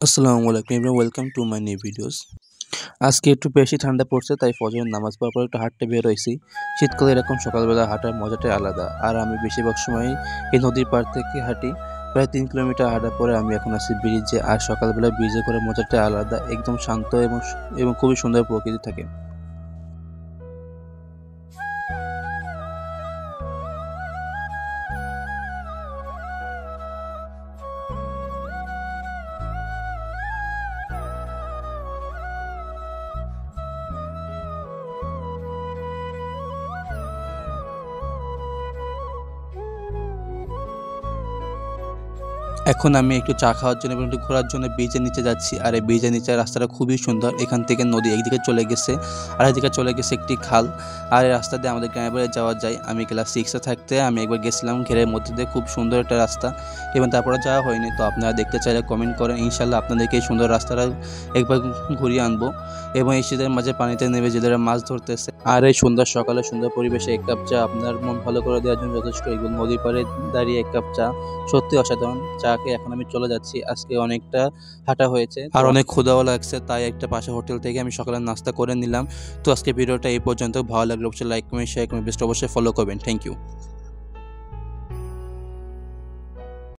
আসসালামু আলাইকুম everyone, welcome to my new videos. আজকে একটু বেশি ঠান্ডা পড়ছে, তাই ফজরের নামাজ পড়ার পর একটু হাঁটতে বের হয়েছি। শীতকালে এরকম সকালবেলা হাঁটার মজাটাই আলাদা। আর আমি বেশিরভাগ সময় এই নদীর পাড় থেকে হাঁটি। প্রায় 3 কিলোমিটার হাঁটার পরে আমি এখন আছি ব্রিজে। আর সকালবেলা ব্রিজে করে মজাটাই আলাদা, একদম শান্ত এবং খুবই সুন্দর প্রকৃতি থাকে। এখন আমি একটু চা খাওয়ার জন্য এবং একটু ঘোরার জন্য ব্রিজের নিচে যাচ্ছি। আর এই ব্রিজের নিচের রাস্তাটা খুবই সুন্দর। এখান থেকে নদী একদিকে চলে গেছে, আর এদিকে চলে গেছে একটি খাল। আর এই রাস্তা দিয়ে আমাদের গ্রামের বাড়ি যাওয়া যায়। আমি ক্লাস 6-এ থাকতে আমি একবার গেছিলাম ঘেরের মধ্যে দিয়ে, খুব সুন্দর একটা রাস্তা, এবং তারপরে যাওয়া হয়নি। তো আপনারা দেখতে চাইলে কমেন্ট করেন, ইনশাল্লাহ আপনাদেরকে এই সুন্দর রাস্তাটা একবার ঘুরিয়ে আনবো। এবং এই শীতের মাঝে পানিতে নেমে জেলেরা মাছ ধরতেছে। আর এই সুন্দর সকালে সুন্দর পরিবেশে এক কাপ চা আপনার মন ভালো করে দেওয়ার জন্য যথেষ্ট। এবং নদীর পাড়ে দাঁড়িয়ে এক কাপ চা সত্যি অসাধারণ। চাকে এখন আমি চলে যাচ্ছি। আজকে অনেকটা হাঁটা হয়েছে আর অনেক ক্ষুধাও লাগছে, তাই একটা পাশে হোটেল থেকে আমি সকালে নাস্তা করে নিলাম। তো আজকে ভিডিওটা এই পর্যন্ত। ভালো লাগলে অবশ্যই like comment share comment best অবশ্যই ফলো করবেন। Thank you.